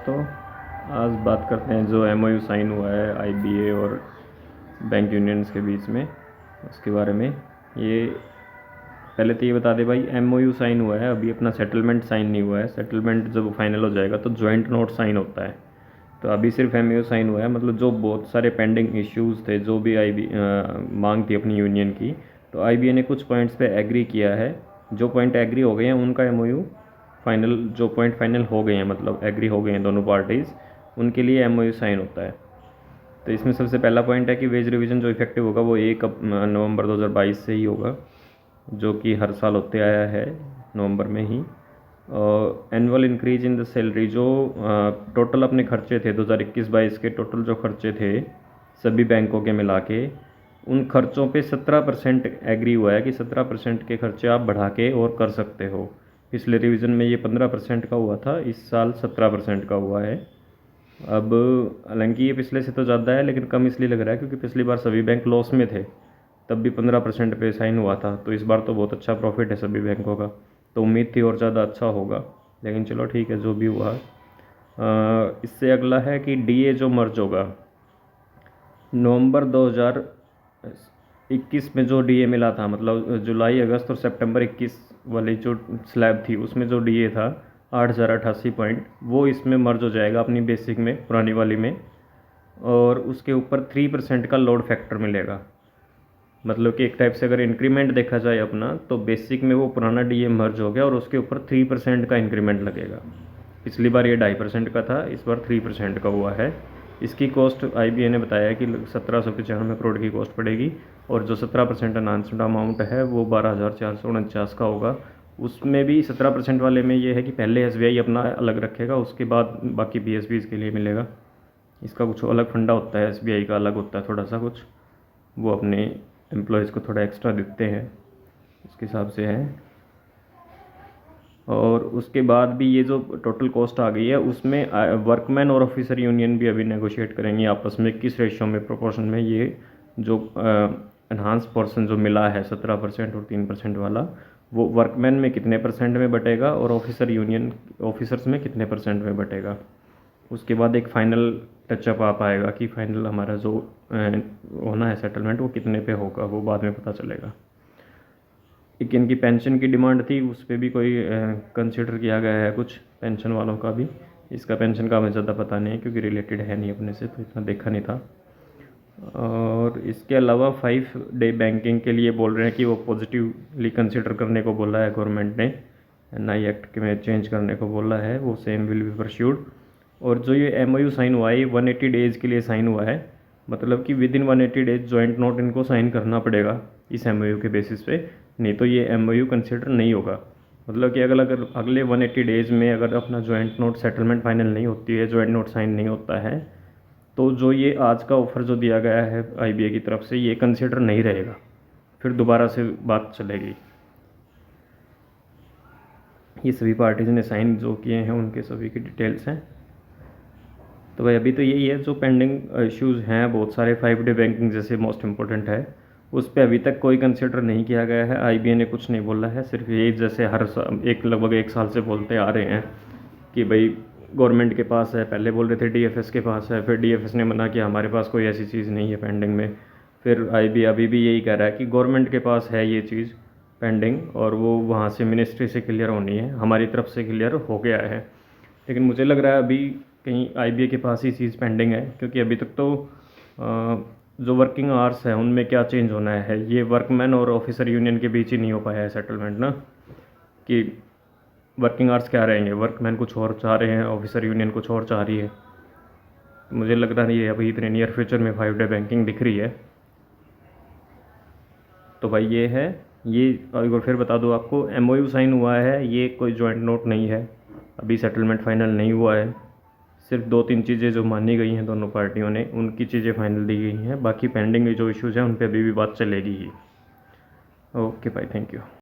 दोस्तों, आज बात करते हैं जो एमओयू साइन हुआ है आईबीए और बैंक यूनियंस के बीच में, उसके बारे में। ये पहले तो ये बता दे भाई, एमओयू साइन हुआ है, अभी अपना सेटलमेंट साइन नहीं हुआ है। सेटलमेंट जब फाइनल हो जाएगा तो जॉइंट नोट साइन होता है। तो अभी सिर्फ एमओयू साइन हुआ है, मतलब जो बहुत सारे पेंडिंग इश्यूज़ थे, जो भी मांग थी अपनी यूनियन की, तो आईबीए ने कुछ पॉइंट्स पे एग्री किया है। जो पॉइंट एग्री हो गए हैं उनका एमओयू फाइनल, जो पॉइंट फाइनल हो गए हैं, मतलब एग्री हो गए हैं दोनों पार्टीज़, उनके लिए एमओयू साइन होता है। तो इसमें सबसे पहला पॉइंट है कि वेज रिवीजन जो इफेक्टिव होगा वो 1 नवंबर 2022 से ही होगा, जो कि हर साल होते आया है नवंबर में ही। Annual increase in the salary, जो टोटल अपने खर्चे थे 2021-22 के, टोटल जो खर्चे थे सभी बैंकों के मिला के, उन खर्चों पे 17% एग्री हुआ है कि 17% के खर्चे आप बढ़ा के और कर सकते हो। पिछले रिवीजन में ये 15% का हुआ था, इस साल 17% का हुआ है। अब हालांकि ये पिछले से तो ज़्यादा है, लेकिन कम इसलिए लग रहा है क्योंकि पिछली बार सभी बैंक लॉस में थे, तब भी 15% पे साइन हुआ था। तो इस बार तो बहुत अच्छा प्रॉफिट है सभी बैंकों का, तो उम्मीद थी और ज़्यादा अच्छा होगा, लेकिन चलो ठीक है जो भी हुआ। इससे अगला है कि डीए जो मर्ज होगा, नवंबर 2021 में जो डीए मिला था, मतलब जुलाई अगस्त और सितंबर 21 वाली जो स्लैब थी, उसमें जो डीए था 8,088 पॉइंट, वो इसमें मर्ज हो जाएगा अपनी बेसिक में, पुरानी वाली में। और उसके ऊपर 3% का लोड फैक्टर मिलेगा। मतलब कि एक टाइप से अगर इंक्रीमेंट देखा जाए अपना, तो बेसिक में वो पुराना डीए मर्ज हो गया और उसके ऊपर 3% का इंक्रीमेंट लगेगा। पिछली बार ये 2.5% का था, इस बार 3% का हुआ है। इसकी कॉस्ट आईबीए ने बताया कि 1795 करोड़ की कॉस्ट पड़ेगी, और जो 17% अनाउंसड अमाउंट है वो 12,449 का होगा। उसमें भी 17% वाले में ये है कि पहले एसबीआई अपना अलग रखेगा, उसके बाद बाकी बीएसबीज के लिए मिलेगा। इसका कुछ अलग फंडा होता है, एसबीआई का अलग होता है थोड़ा सा कुछ, वो अपने एम्प्लॉयज़ को थोड़ा एक्स्ट्रा देते हैं, उसके हिसाब से है। और उसके बाद भी ये जो टोटल कॉस्ट आ गई है, उसमें वर्कमैन और ऑफिसर यूनियन भी अभी नेगोशिएट करेंगे आपस में किस रेशो में, प्रोपोर्शन में ये जो एनहांस पोर्शन जो मिला है 17% और 3% वाला, वो वर्कमैन में कितने परसेंट में बटेगा और ऑफिसर यूनियन ऑफिसर्स में कितने परसेंट में बटेगा। उसके बाद एक फ़ाइनल टचअप आ पाएगा कि फ़ाइनल हमारा जो होना है सेटलमेंट वो कितने पे होगा, वो बाद में पता चलेगा। एक इनकी पेंशन की डिमांड थी, उस पर भी कोई कंसिडर किया गया है कुछ, पेंशन वालों का भी। इसका पेंशन का हमें ज़्यादा पता नहीं है क्योंकि रिलेटेड है नहीं अपने से, तो इतना देखा नहीं था। और इसके अलावा 5 डे बैंकिंग के लिए बोल रहे हैं कि वो पॉजिटिवली कंसिडर करने को बोला है गवर्नमेंट ने, एनआई एक्ट में चेंज करने को बोला है, वो सेम विल बी परस्यूड। और जो ये एमओयू साइन हुआ है, ये 180 डेज़ के लिए साइन हुआ है, मतलब कि with in 180 days joint note इनको साइन करना पड़ेगा इस एमओयू के बेसिस पे, नहीं तो ये एमओयू कंसिडर नहीं होगा। मतलब कि अगर अगले 180 डेज़ में अगर अपना जॉइंट नोट सेटलमेंट फाइनल नहीं होती है, जॉइंट नोट साइन नहीं होता है, तो जो ये आज का ऑफ़र जो दिया गया है आईबीए की तरफ से, ये कंसिडर नहीं रहेगा, फिर दोबारा से बात चलेगी। ये सभी पार्टीज़ ने साइन जो किए हैं उनके सभी की डिटेल्स हैं। तो भाई अभी तो यही है, जो पेंडिंग इश्यूज़ हैं बहुत सारे, 5 डे बैंकिंग जैसे मोस्ट इम्पोर्टेंट है, उस पर अभी तक कोई कंसिडर नहीं किया गया है। आईबीए ने कुछ नहीं बोला है, सिर्फ यही जैसे हर लगभग 1 साल से बोलते आ रहे हैं कि भाई गवर्नमेंट के पास है। पहले बोल रहे थे डीएफएस के पास है, फिर डीएफएस ने मना किया हमारे पास कोई ऐसी चीज़ नहीं है पेंडिंग में। फिर आईबीए अभी भी यही कह रहा है कि गवर्नमेंट के पास है ये चीज़ पेंडिंग, और वो वहाँ से मिनिस्ट्री से क्लियर होनी है, हमारी तरफ से क्लियर हो गया है। लेकिन मुझे लग रहा है अभी कहीं आईबीए के पास ही चीज़ पेंडिंग है, क्योंकि अभी तक तो जो वर्किंग आवर्स है उनमें क्या चेंज होना है, ये वर्कमैन और ऑफिसर यूनियन के बीच ही नहीं हो पाया है सेटलमेंट ना, कि वर्किंग आवर्स क्या रहेंगे, वर्कमैन कुछ और चाह रहे हैं, ऑफिसर यूनियन कुछ और चाह रही है। मुझे लग रहा नहीं है अभी इतने नियर फ्यूचर में 5 डे बैंकिंग दिख रही है। तो भाई ये है, ये एक बार फिर बता दूँ आपको, एमओयू साइन हुआ है, ये कोई जॉइंट नोट नहीं है, अभी सेटलमेंट फाइनल नहीं हुआ है। सिर्फ 2-3 चीज़ें जो मानी गई हैं दोनों पार्टियों ने, उनकी चीज़ें फाइनल दी गई हैं, बाकी पेंडिंग जो इश्यूज़ हैं उन पर अभी भी बात चलेगी ही। ओके भाई, थैंक यू।